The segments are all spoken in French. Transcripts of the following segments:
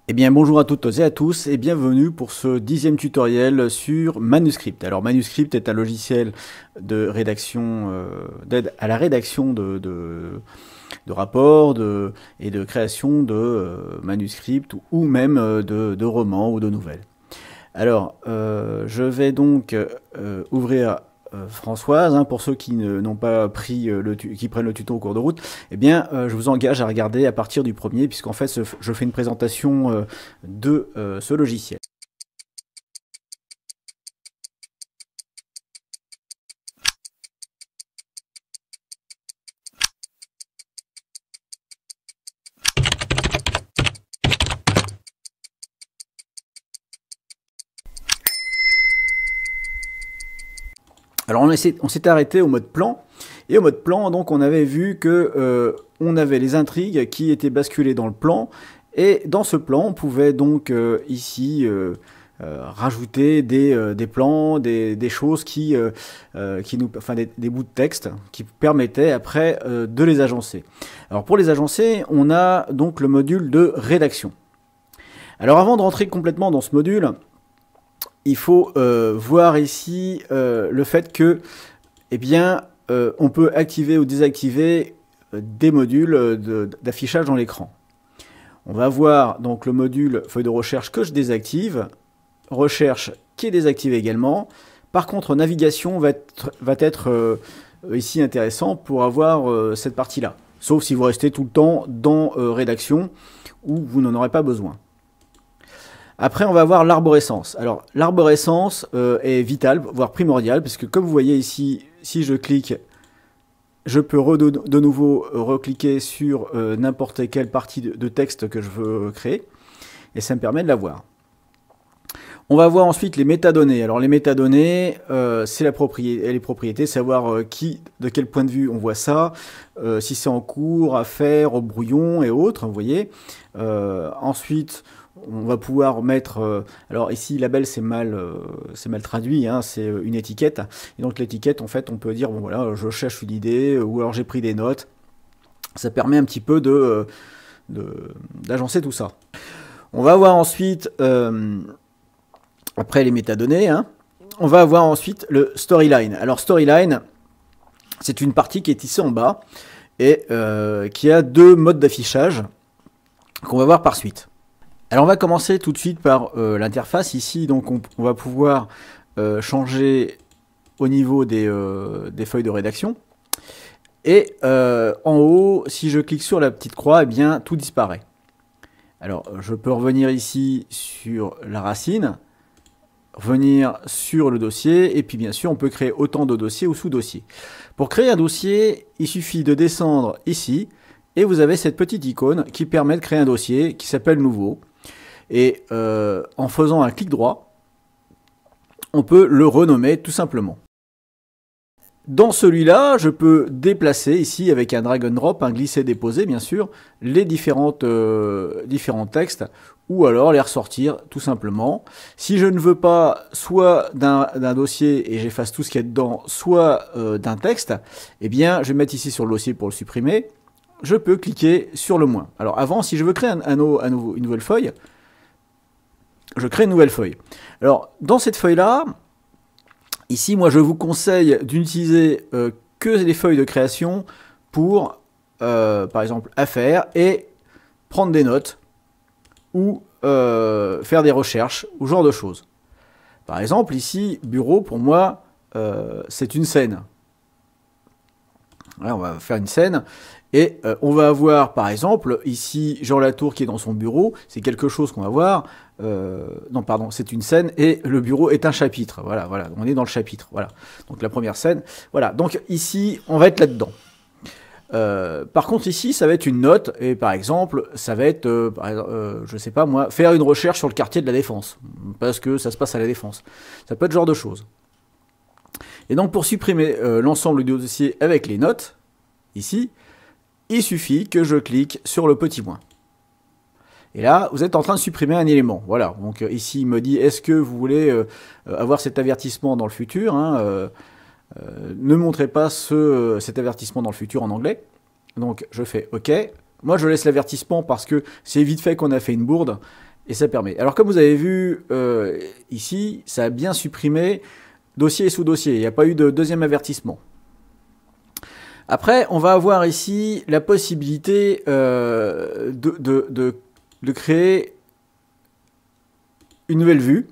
Eh bien bonjour à toutes et à tous et bienvenue pour ce 10e tutoriel sur Manuscript. Alors Manuscript est un logiciel de rédaction, d'aide à la rédaction de rapports et de création de manuscripts ou même de romans ou de nouvelles. Alors je vais donc ouvrir Françoise, pour ceux qui n'ont pas pris qui prennent le tuto au cours de route, eh bien, je vous engage à regarder à partir du premier, puisqu'en fait, je fais une présentation de ce logiciel. Alors, on s'est arrêté au mode plan. Et au mode plan, donc, on avait vu que on avait les intrigues qui étaient basculées dans le plan. Et dans ce plan, on pouvait donc ici rajouter des plans, des choses enfin des bouts de texte qui permettaient après de les agencer. Alors pour les agencer, on a donc le module de rédaction. Alors avant de rentrer complètement dans ce module, il faut voir ici le fait que, eh bien, on peut activer ou désactiver des modules d'affichage dans l'écran. On va voir donc le module feuille de recherche que je désactive, recherche qui est désactivée également. Par contre, navigation va être ici intéressant pour avoir cette partie-là. Sauf si vous restez tout le temps dans rédaction où vous n'en aurez pas besoin. Après, on va voir l'arborescence. Alors, l'arborescence est vitale, voire primordiale, puisque comme vous voyez ici, si je clique, je peux de nouveau recliquer sur n'importe quelle partie de texte que je veux créer, et ça me permet de la voir. On va voir ensuite les métadonnées. Alors les métadonnées, c'est les propriétés, savoir de quel point de vue on voit ça, si c'est en cours, à faire, au brouillon et autres, vous voyez. Ensuite, on va pouvoir mettre, alors ici label c'est mal traduit, c'est une étiquette, et donc l'étiquette en fait on peut dire bon voilà je cherche une idée, ou alors j'ai pris des notes, ça permet un petit peu d'agencer tout ça. On va voir ensuite, après les métadonnées, on va avoir ensuite le storyline. Alors storyline, c'est une partie qui est ici en bas, et qui a deux modes d'affichage qu'on va voir par suite. Alors on va commencer tout de suite par l'interface. Ici, donc on va pouvoir changer au niveau des feuilles de rédaction. Et en haut, si je clique sur la petite croix, eh bien tout disparaît. Alors je peux revenir ici sur la racine, revenir sur le dossier, et puis bien sûr on peut créer autant de dossiers ou sous-dossiers. Pour créer un dossier, il suffit de descendre ici, et vous avez cette petite icône qui permet de créer un dossier qui s'appelle Nouveau. Et en faisant un clic droit, on peut le renommer tout simplement. Dans celui-là, je peux déplacer ici avec un drag and drop, un glisser-déposer bien sûr, les différents textes, ou alors les ressortir tout simplement. Si je ne veux pas soit d'un dossier et j'efface tout ce qu'il y a dedans, soit d'un texte, eh bien je vais mettre ici sur le dossier pour le supprimer. Je peux cliquer sur le moins. Alors avant, si je veux créer une nouvelle feuille, je crée une nouvelle feuille. Alors, dans cette feuille-là, ici, moi, je vous conseille d'utiliser que les feuilles de création pour, par exemple, affaires et prendre des notes ou faire des recherches ou ce genre de choses. Par exemple, ici, bureau, pour moi, c'est une scène. Là, on va faire une scène. Et on va avoir, par exemple, ici, Jean Latour qui est dans son bureau. C'est quelque chose qu'on va voir. Non, pardon, c'est une scène et le bureau est un chapitre. Voilà, on est dans le chapitre. Voilà. Donc la première scène. Voilà. Donc ici, on va être là-dedans. Par contre, ici, ça va être une note. Et par exemple, ça va être, je sais pas moi, faire une recherche sur le quartier de la Défense. Parce que ça se passe à la Défense. Ça peut être ce genre de choses. Et donc, pour supprimer l'ensemble du dossier avec les notes, ici, il suffit que je clique sur le petit moins. Et là, vous êtes en train de supprimer un élément. Voilà. Donc ici, il me dit, est-ce que vous voulez avoir cet avertissement dans le futur, ne montrez pas cet avertissement dans le futur en anglais. Donc je fais OK. Moi, je laisse l'avertissement parce que c'est vite fait qu'on a fait une bourde. Et ça permet. Alors comme vous avez vu ici, ça a bien supprimé dossier et sous-dossier. Il n'y a pas eu de deuxième avertissement. Après, on va avoir ici la possibilité de créer une nouvelle vue.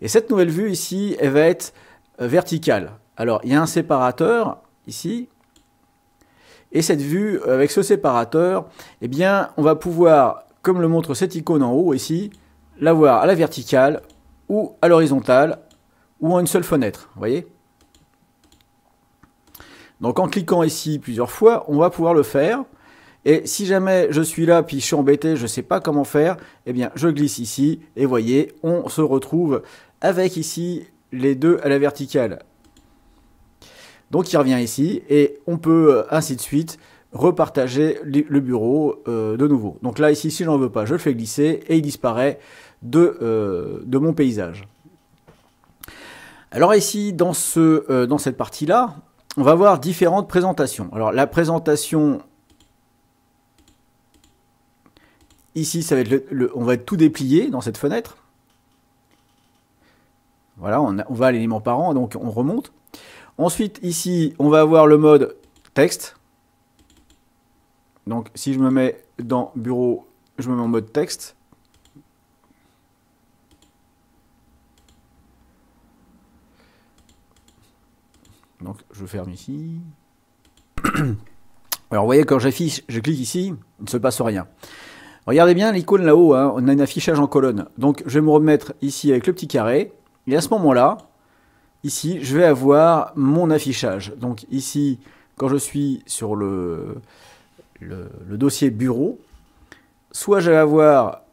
Et cette nouvelle vue ici, elle va être verticale. Alors, il y a un séparateur ici. Et cette vue, avec ce séparateur, eh bien, on va pouvoir, comme le montre cette icône en haut ici, la voir à la verticale ou à l'horizontale ou en une seule fenêtre. Vous voyez ? Donc en cliquant ici plusieurs fois, on va pouvoir le faire. Et si jamais je suis là, puis je suis embêté, je ne sais pas comment faire, eh bien je glisse ici, et voyez, on se retrouve avec ici les deux à la verticale. Donc il revient ici, et on peut ainsi de suite repartager le bureau de nouveau. Donc là, ici, si j'en veux pas, je le fais glisser, et il disparaît de mon paysage. Alors ici, dans cette partie-là, on va voir différentes présentations. Alors la présentation, ici, ça va être on va être tout déplié dans cette fenêtre. Voilà, on va à l'élément parent, donc on remonte. Ensuite, ici, on va avoir le mode texte. Donc si je me mets dans bureau, je me mets en mode texte. Donc je ferme ici. Alors vous voyez, quand j'affiche, je clique ici, il ne se passe rien. Regardez bien l'icône là-haut, hein, on a un affichage en colonne. Donc je vais me remettre ici avec le petit carré. Et à ce moment-là, ici, je vais avoir mon affichage. Donc ici, quand je suis sur le dossier bureau, soit je vais avoir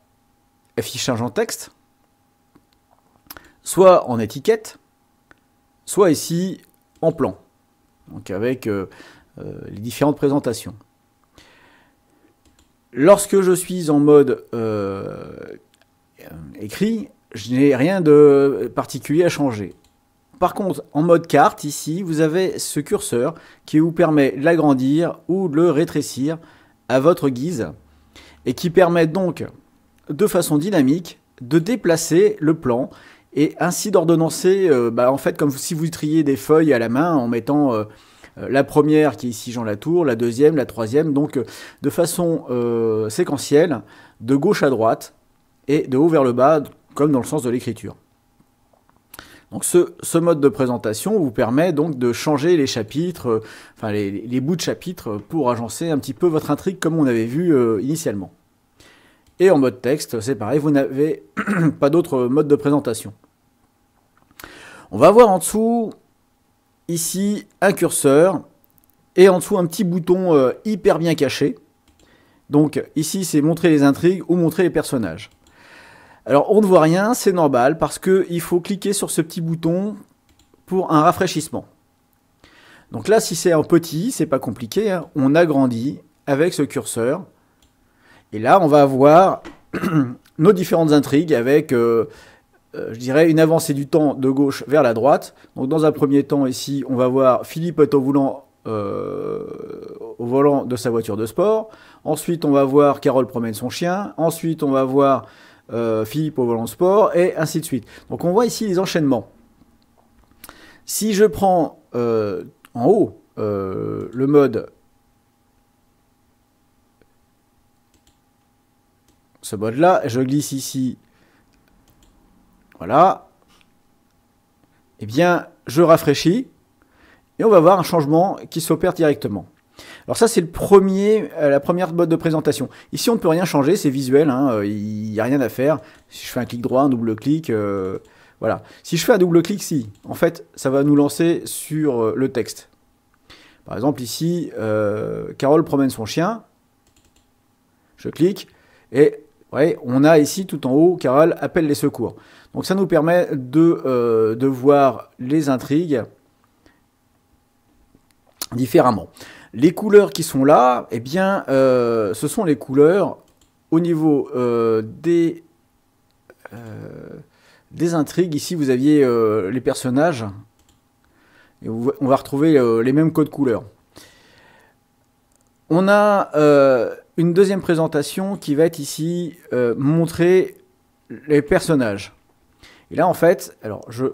affichage en texte, soit en étiquette, soit ici en plan, donc avec les différentes présentations. Lorsque je suis en mode écrit, je n'ai rien de particulier à changer. Par contre, en mode carte, ici, vous avez ce curseur qui vous permet de l'agrandir ou de le rétrécir à votre guise et qui permet donc, de façon dynamique, de déplacer le plan et ainsi d'ordonnancer, en fait, comme si vous triez des feuilles à la main en mettant la première qui est ici Jean Latour, la deuxième, la troisième, donc de façon séquentielle, de gauche à droite et de haut vers le bas, comme dans le sens de l'écriture. Donc ce mode de présentation vous permet donc de changer les chapitres, enfin les bouts de chapitres pour agencer un petit peu votre intrigue comme on avait vu initialement. Et en mode texte, c'est pareil, vous n'avez pas d'autre mode de présentation. On va voir en dessous, ici, un curseur, et en dessous un petit bouton hyper bien caché. Donc ici, c'est montrer les intrigues ou montrer les personnages. Alors on ne voit rien, c'est normal, parce qu'il faut cliquer sur ce petit bouton pour un rafraîchissement. Donc là, si c'est en petit, c'est pas compliqué, hein, on agrandit avec ce curseur. Et là, on va avoir nos différentes intrigues avec, je dirais, une avancée du temps de gauche vers la droite. Donc dans un premier temps, ici, on va voir Philippe est au volant de sa voiture de sport. Ensuite, on va voir Carole promène son chien. Ensuite, on va voir Philippe au volant de sport, et ainsi de suite. Donc on voit ici les enchaînements. Si je prends en haut le mode, ce mode-là, je glisse ici, voilà, eh bien je rafraîchis, et on va voir un changement qui s'opère directement. Alors ça, c'est la première mode de présentation. Ici, on ne peut rien changer, c'est visuel, hein, il n'y a rien à faire. Si je fais un clic droit, un double clic, voilà. Si je fais un double clic, si, en fait, ça va nous lancer sur le texte. Par exemple, ici, Carole promène son chien. Je clique, et ouais, on a ici, tout en haut, Carole appelle les secours. Donc ça nous permet de voir les intrigues différemment. Les couleurs qui sont là, eh bien, ce sont les couleurs au niveau des intrigues. Ici, vous aviez les personnages. Et on va retrouver les mêmes codes couleurs. On a une deuxième présentation qui va être ici montrer les personnages. Et là, en fait, alors je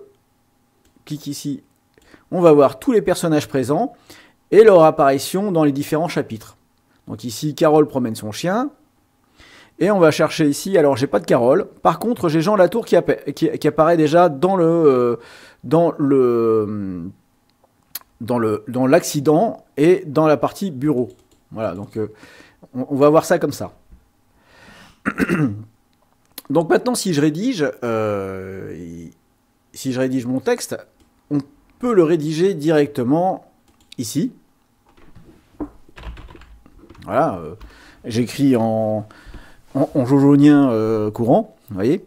clique ici, on va voir tous les personnages présents et leur apparition dans les différents chapitres. Donc ici, Carole promène son chien. Et on va chercher ici, alors j'ai pas de Carole. Par contre, j'ai Jean Latour qui apparaît déjà dans l'accident et dans la partie bureau. Voilà, donc on va voir ça comme ça. Donc maintenant, si je rédige mon texte, on peut le rédiger directement ici. Voilà, j'écris en jojonien courant, vous voyez.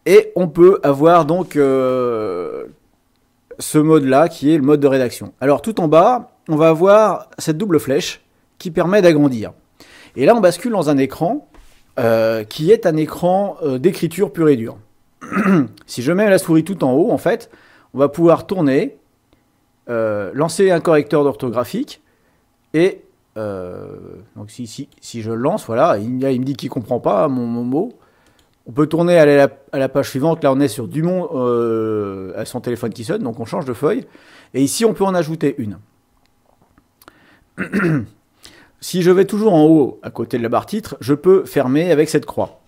Et on peut avoir donc ce mode-là qui est le mode de rédaction. Alors tout en bas, on va avoir cette double flèche qui permet d'agrandir. Et là, on bascule dans un écran qui est un écran d'écriture pure et dure. Si je mets la souris tout en haut, en fait, on va pouvoir tourner, lancer un correcteur d'orthographique et donc si je lance, voilà, il me dit qu'il ne comprend pas mon mot. On peut tourner, aller à la page suivante. Là, on est sur Dumont à son téléphone qui sonne, donc on change de feuille. Et ici, on peut en ajouter une. Si je vais toujours en haut, à côté de la barre titre, je peux fermer avec cette croix.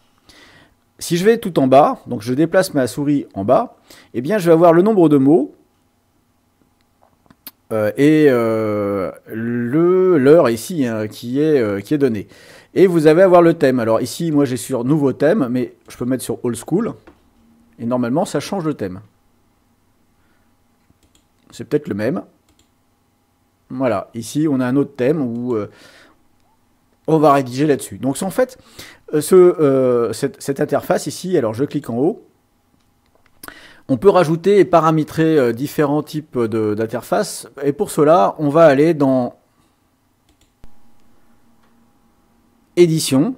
Si je vais tout en bas, donc je déplace ma souris en bas, eh bien, je vais avoir le nombre de mots et l'heure ici hein, qui est donnée. Et vous allez avoir le thème. Alors ici, moi j'ai sur nouveau thème, mais je peux mettre sur old school. Et normalement, ça change de thème. C'est peut-être le même. Voilà, ici on a un autre thème où on va rédiger là-dessus. Donc en fait, cette interface ici, alors je clique en haut. On peut rajouter et paramétrer différents types d'interfaces. Et pour cela, on va aller dans Édition,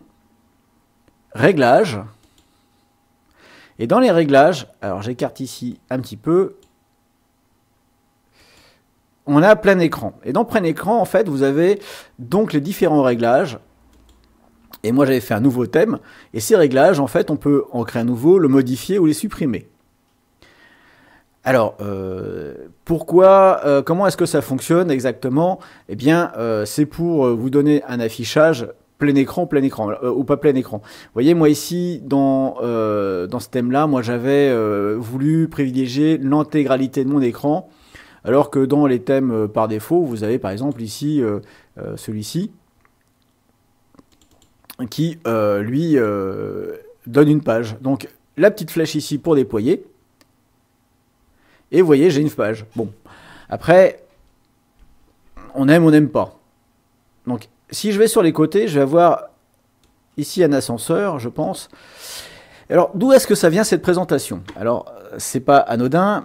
Réglages. Et dans les réglages, alors j'écarte ici un petit peu, on a plein écran. Et dans plein écran, en fait, vous avez donc les différents réglages. Et moi, j'avais fait un nouveau thème. Et ces réglages, en fait, on peut en créer un nouveau, le modifier ou les supprimer. Alors, comment est-ce que ça fonctionne exactement? Eh bien, c'est pour vous donner un affichage plein écran, ou pas plein écran. Vous voyez, moi ici, dans ce thème-là, moi j'avais voulu privilégier l'intégralité de mon écran, alors que dans les thèmes par défaut, vous avez par exemple ici, celui-ci, qui, lui, donne une page. Donc, la petite flèche ici pour déployer. Et vous voyez, j'ai une page. Bon, après, on aime, on n'aime pas. Donc, si je vais sur les côtés, je vais avoir ici un ascenseur, je pense. Alors, d'où est-ce que ça vient cette présentation? Alors, c'est pas anodin.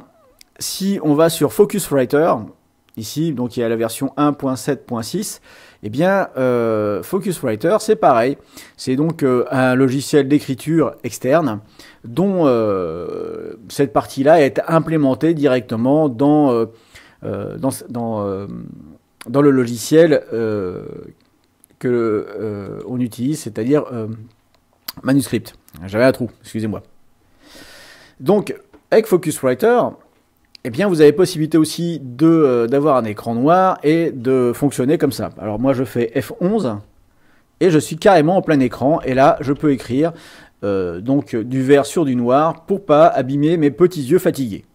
Si on va sur Focuswriter, ici, donc il y a la version 1.7.6, eh bien, Focuswriter, c'est pareil. C'est donc un logiciel d'écriture externe dont cette partie-là est implémentée directement dans le logiciel que on utilise, c'est-à-dire Manuscript. J'avais un trou, excusez-moi. Donc, avec Focuswriter, eh bien, vous avez possibilité aussi d'avoir un écran noir et de fonctionner comme ça. Alors moi, je fais F11 et je suis carrément en plein écran. Et là, je peux écrire donc du vert sur du noir pour pas abîmer mes petits yeux fatigués.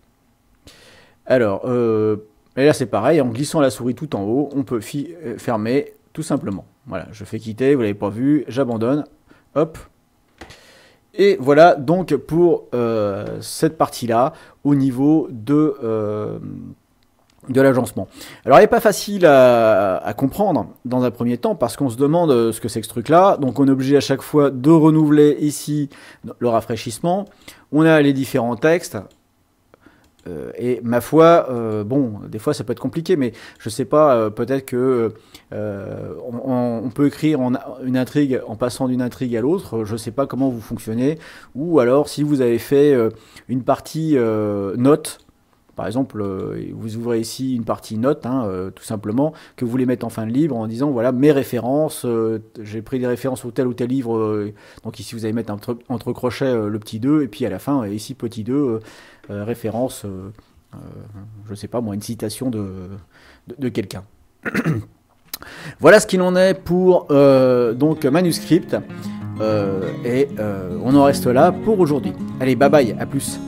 Alors, et là, c'est pareil. En glissant la souris tout en haut, on peut fermer tout simplement. Voilà, je fais quitter, vous l'avez pas vu, j'abandonne. Hop. Et voilà donc pour cette partie-là au niveau de l'agencement. Alors, elle n'est pas facile à comprendre dans un premier temps parce qu'on se demande ce que c'est que ce truc-là. Donc, on est obligé à chaque fois de renouveler ici le rafraîchissement. On a les différents textes. Et ma foi, bon, des fois ça peut être compliqué, mais je sais pas, peut-être que on peut écrire une intrigue en passant d'une intrigue à l'autre. Je sais pas comment vous fonctionnez, ou alors si vous avez fait une partie note Par exemple, vous ouvrez ici une partie notes, hein, tout simplement, que vous voulez mettre en fin de livre en disant voilà mes références, j'ai pris des références au tel ou tel livre, donc ici vous allez mettre entre crochets le petit 2, et puis à la fin, ici petit 2, référence, je sais pas moi, une citation de quelqu'un. Voilà ce qu'il en est pour donc Manuscript, et on en reste là pour aujourd'hui. Allez, bye bye, à plus.